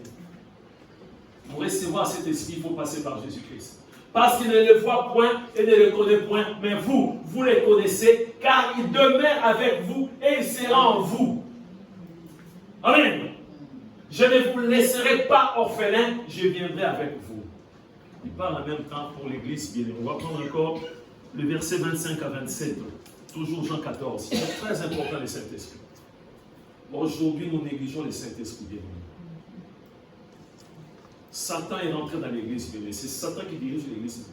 Pour recevoir cet esprit, il faut passer par Jésus-Christ. Parce qu'il ne le voit point et ne le connaît point, mais vous, vous le connaissez, car il demeure avec vous et il sera en vous. Amen. Je ne vous laisserai pas orphelin, je viendrai avec vous. Il parle en même temps pour l'Église, bien. On va prendre encore le verset 25 à 27, toujours Jean 14. C'est très important le Saint-Esprit. Aujourd'hui, nous négligeons le Saint-Esprit, bien. Satan est rentré dans l'Église, bien. C'est Satan qui dirige l'Église.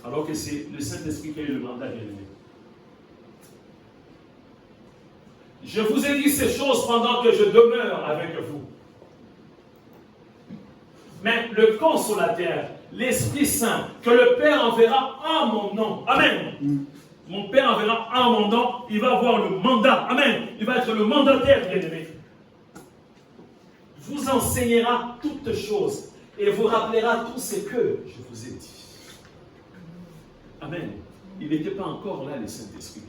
Alors que c'est le Saint-Esprit qui a eu le mandat, bien aimé. Je vous ai dit ces choses pendant que je demeure avec vous. Mais le consolateur, l'Esprit Saint, que le Père enverra en mon nom. Amen. Mon Père enverra en mon nom, il va avoir le mandat. Amen. Il va être le mandataire, bien-aimé. Vous enseignera toutes choses et vous rappellera tout ce que je vous ai dit. Amen. Il n'était pas encore là, le Saint-Esprit.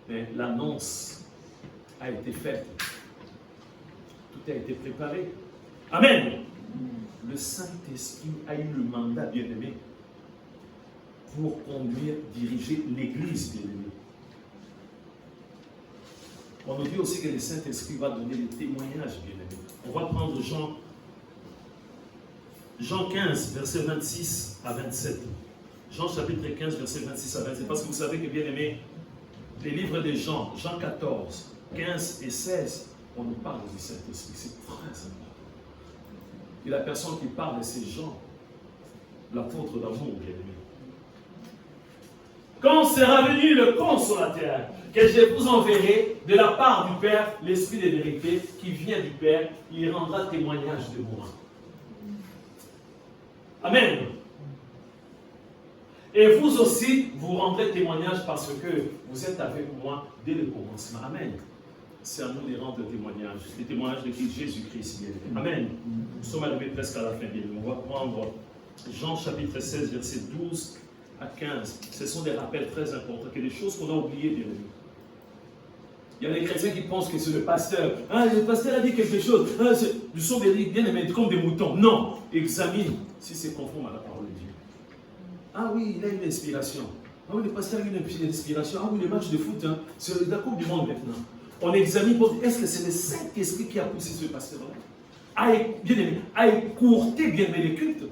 Mais l'annonce a été faite. Tout a été préparé. Amen. Le Saint-Esprit a eu le mandat, bien-aimé, pour conduire, diriger l'Église, bien-aimé. On nous dit aussi que le Saint-Esprit va donner des témoignages, bien-aimé. On va prendre Jean 15, verset 26 à 27. Jean chapitre 15, verset 26 à 27. Parce que vous savez que, bien-aimé, les livres de Jean, Jean 14, 15 et 16, on nous parle du Saint-Esprit. C'est très important. Et la personne qui parle, c'est Jean, l'apôtre d'amour, bien-aimé. Quand sera venu le consolateur, que je vous enverrai de la part du Père, l'Esprit de vérité qui vient du Père, il rendra témoignage de moi. Amen. Et vous aussi, vous rendrez témoignage parce que vous êtes avec moi dès le commencement. Amen. C'est à nous de rendre témoignage. Les témoignages de qui Jésus-Christ. Amen. Nous sommes arrivés presque à la fin. On va prendre Jean chapitre 16, verset 12 à 15. Ce sont des rappels très importants, que des choses qu'on a oubliées, bien aimé. Il y a des chrétiens qui pensent que c'est le pasteur. Ah, le pasteur a dit quelque chose. Ah, nous sommes bien aimés comme des moutons. Non, examine si c'est conforme à la parole de Dieu. Ah oui, il a une inspiration. Ah oui, le pasteur a une inspiration. Ah oui, le match de foot, hein, c'est la Coupe du Monde maintenant. On examine pour est-ce que c'est le Saint-Esprit qui a poussé ce pasteur-là à écourter bien aimé les cultes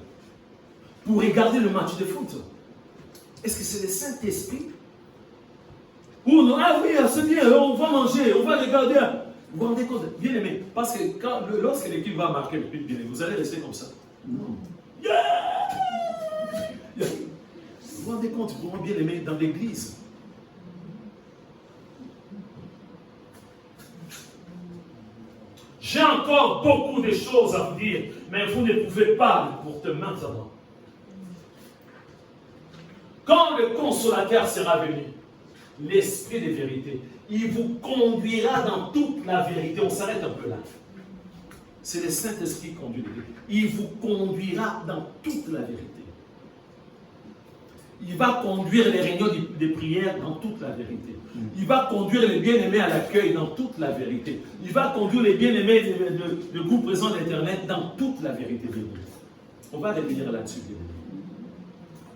pour regarder le match de foot? Est-ce que c'est le Saint-Esprit? Ou non, ah oui, c'est bien, on va manger, on va regarder. Vous vous rendez compte, bien aimé, parce que lorsque l'équipe va marquer le but, bien aimé, vous allez rester comme ça. Non. Yeah! Yeah. Vous vous rendez compte, vraiment bien aimé, dans l'église. J'ai encore beaucoup de choses à vous dire, mais vous ne pouvez pas le porter maintenant. Quand le consolateur sera venu, l'esprit de vérité, il vous conduira dans toute la vérité. On s'arrête un peu là. C'est le Saint-Esprit qui conduit l'Église. Il vous conduira dans toute la vérité. Il va conduire les réunions de prière dans toute la vérité. Il va conduire les bien-aimés à l'accueil dans toute la vérité. Il va conduire les bien-aimés de groupe présent d'Internet dans toute la vérité. On va revenir là-dessus, bien-aimés.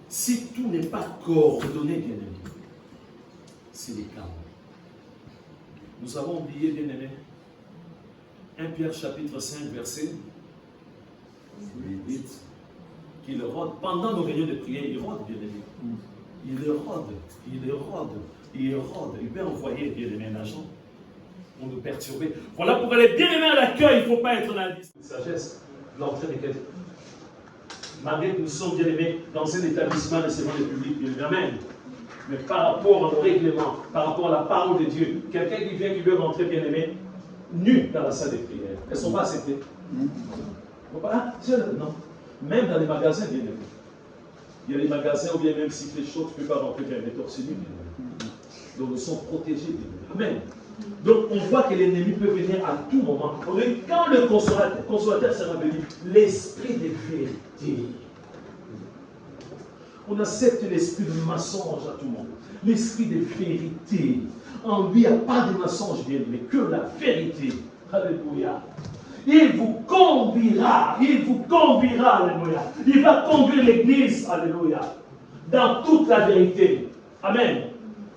Si tout n'est pas coordonné, bien-aimés, c'est les chaos. Nous avons oublié, bien-aimés, 1 Pierre chapitre 5, verset 8, qu'il rôde. Pendant nos réunions de prière, il rôde, bien-aimés. Il rôde. Il peut envoyer, bien-aimés, un agent pour nous perturber. Voilà pourquoi les bien-aimés à l'accueil, il ne faut pas être dans la liste de sagesse, l'entrée des quêtes. Malgré que nous sommes bien-aimés dans un établissement recevant le public, bien-aimés, amen. Mais par rapport à nos règlements, par rapport à la parole de Dieu, quelqu'un qui vient, qui veut rentrer bien-aimé, nu dans la salle de prière, elles ne sont pas acceptées. Non. Même dans les magasins, bien-aimé. Il y a des magasins où bien même si il fait chaud, tu ne peux pas rentrer bien-aimé torse nu, bien-aimé. Donc nous sommes protégés, bien-aimé. Amen. Donc on voit que l'ennemi peut venir à tout moment. Quand le consolateur sera venu, l'esprit de vérité. On accepte l'esprit de mensonge à tout le monde. L'esprit de vérité. En lui, il n'y a pas de mensonge, bien, mais que la vérité. Alléluia. Il vous conduira, alléluia. Il va conduire l'Église, alléluia, dans toute la vérité. Amen.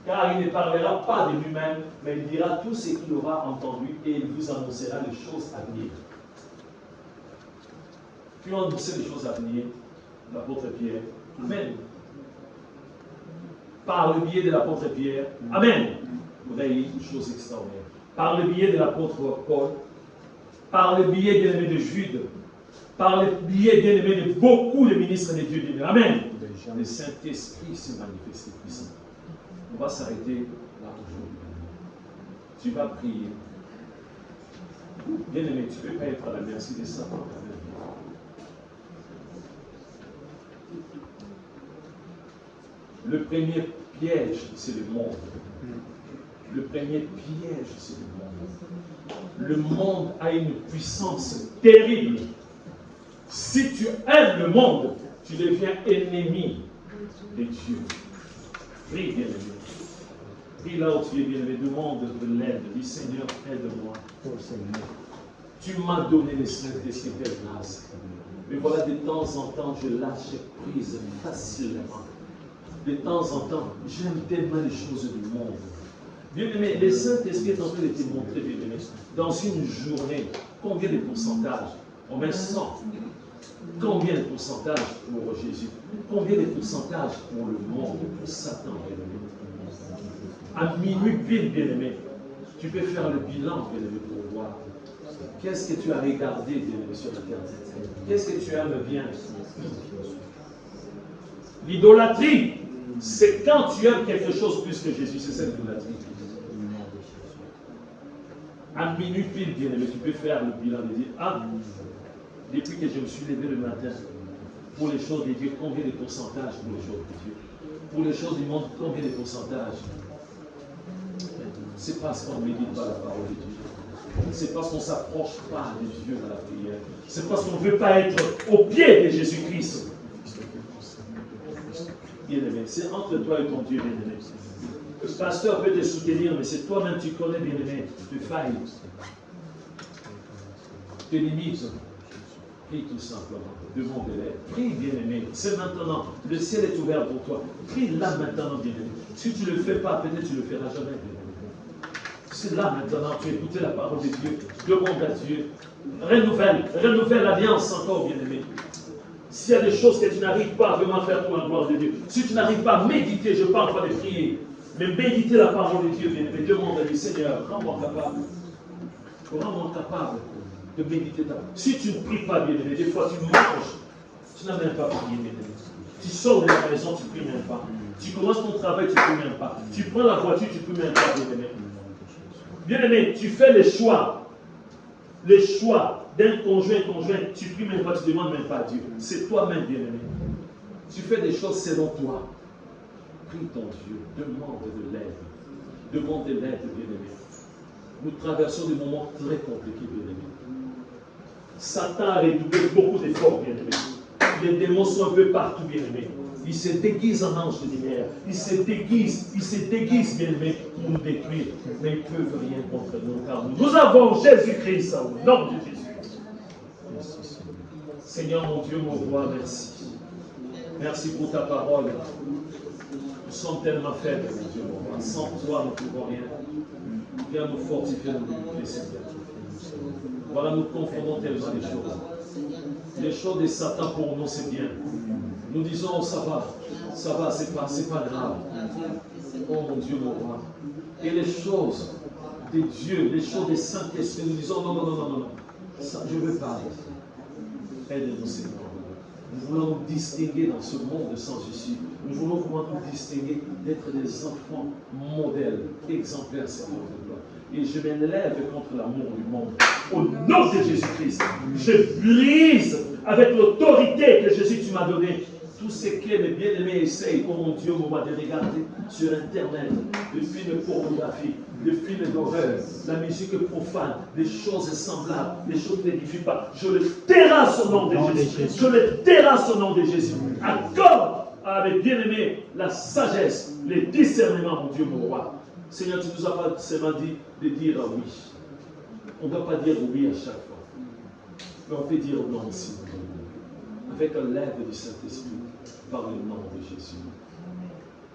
Car il ne parlera pas de lui-même, mais il dira tout ce qu'il aura entendu et il vous annoncera les choses à venir. Qui ont annoncé les choses à venir? L'apôtre Pierre. Amen. Par le biais de l'apôtre Pierre. Amen. Vous voyez une chose extraordinaire. Par le biais de l'apôtre Paul. Par le biais bien-aimé de Jude. Par le biais bien-aimé de beaucoup de ministres de Dieu. Amen. Le Saint-Esprit se manifeste puissant. On va s'arrêter là aujourd'hui. Tu vas prier. Bien-aimé, tu ne peux pas être à la merci de Satan. Le premier piège, c'est le monde. Le premier piège, c'est le monde. Le monde a une puissance terrible. Si tu aimes le monde, tu deviens ennemi de Dieu. Prie, bien-aimé. Prie là où tu es, bien-aimé. Demande de l'aide. Dis, Seigneur, aide-moi. Tu m'as donné les Saint-Esprit de grâce. Mais voilà, de temps en temps, je lâche prise facilement. De temps en temps, j'aime tellement les choses du monde. Bien-aimé, le Saint-Esprit est en train de te montrer, bien-aimé, dans une journée, combien de pourcentages? On met 100. Combien de pourcentages pour Jésus? Combien de pourcentages pour le monde, pour Satan, bien-aimé? À minuit pile, bien-aimé, tu peux faire le bilan, bien-aimé, pour voir. Qu'est-ce que tu as regardé, bien-aimé, sur Internet? Qu'est-ce que tu aimes bien? L'idolâtrie, c'est quand tu aimes quelque chose plus que Jésus, c'est cette idolâtrie. À minuit pile, bien-aimé, tu peux faire le bilan de dire, ah, depuis que je me suis levé le matin, pour les choses de Dieu, combien de pourcentages pour les choses de Dieu? Pour les choses du monde, combien de pourcentages? C'est parce qu'on ne médite pas la parole de Dieu. C'est parce qu'on ne s'approche pas de Dieu dans la prière. C'est parce qu'on ne veut pas être au pied de Jésus-Christ. Bien-aimé, c'est entre toi et ton Dieu, bien-aimé. Le pasteur peut te soutenir, mais c'est toi-même, tu connais, bien-aimé, tes failles, tes limites. Prie tout simplement, demande de l'aide. Prie, bien-aimé. C'est maintenant. Le ciel est ouvert pour toi. Prie là maintenant, bien-aimé. Si tu ne le fais pas, peut-être tu ne le feras jamais, bien-aimé. C'est là maintenant, tu écoutes la parole de Dieu. Demande à Dieu. Renouvelle l'alliance encore, bien-aimé. S'il y a des choses que tu n'arrives pas à vraiment faire pour la gloire de Dieu, si tu n'arrives pas à méditer, je parle pas de prier, mais méditer la parole de Dieu, bien-aimé, demande à Dieu, Seigneur, rends-moi capable. Rends-moi capable de méditer ta parole. Si tu ne pries pas, bien-aimé, des fois tu manges, tu n'as même pas prié, bien-aimé. Tu sors de la maison, tu ne pries même pas. Tu commences ton travail, tu ne pries même pas. Tu prends la voiture, tu ne pries même pas, bien-aimé. Bien-aimé, tu fais les choix d'un conjoint, tu pries même pas, tu ne demandes même pas à Dieu. C'est toi-même, bien-aimé. Tu fais des choses selon toi. Prie ton Dieu, demande de l'aide. Demande de l'aide, bien-aimé. Nous traversons des moments très compliqués, bien-aimé. Satan a redoublé beaucoup d'efforts, bien-aimé. Les démons sont un peu partout, bien-aimé. Ils se déguisent en anges de lumière. Ils se déguisent, bien-aimé, pour nous détruire. Mais ils ne peuvent rien contre nous, car nous avons Jésus-Christ au nom de Jésus. Seigneur, mon Dieu, mon roi, merci. Merci pour ta parole. Nous sommes tellement faibles, mon Dieu, mon roi. Sans toi, nous ne pouvons rien. Viens nous fortifier, nous glorifier, Seigneur. Voilà, nous confondons tellement les choses. Les choses de Satan pour nous, c'est bien. Nous disons, oh, ça va, c'est pas grave. Oh mon Dieu, mon roi. Et les choses de Dieu, les choses des Saint-Esprit, nous disons, non. Ça, je ne veux pas. Aide-nous, Seigneur. Nous voulons nous distinguer dans ce monde sans issue. Nous voulons pouvoir nous distinguer d'être des enfants modèles, exemplaires, Seigneur de gloire. Et je m'élève contre l'amour du monde. Au nom de Jésus-Christ, je brise avec l'autorité que Jésus tu m'as donnée tout ce que mes bien-aimés essayent, oh mon Dieu, moi, de regarder sur Internet, des films pornographiques, des films d'horreur, la musique profane, des choses semblables, des choses qui n'édifient pas. Je le terrasse au nom de Jésus. Je le terrasse au nom de Jésus. Accorde à mes bien-aimés la sagesse, le discernement, mon Dieu, mon roi. Seigneur, tu nous as pas seulement dit de dire oui. On ne doit pas dire oui à chaque fois. Mais on peut dire non aussi. Avec l'aide du Saint-Esprit, par le nom de Jésus.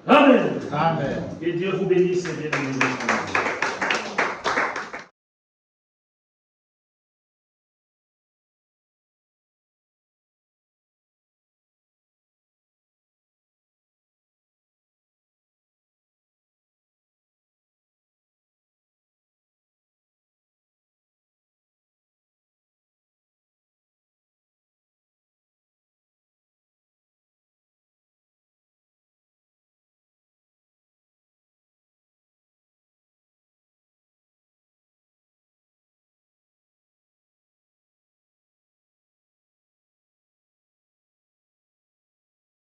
Amen. Amen. Et Dieu vous bénisse, bien-aimés.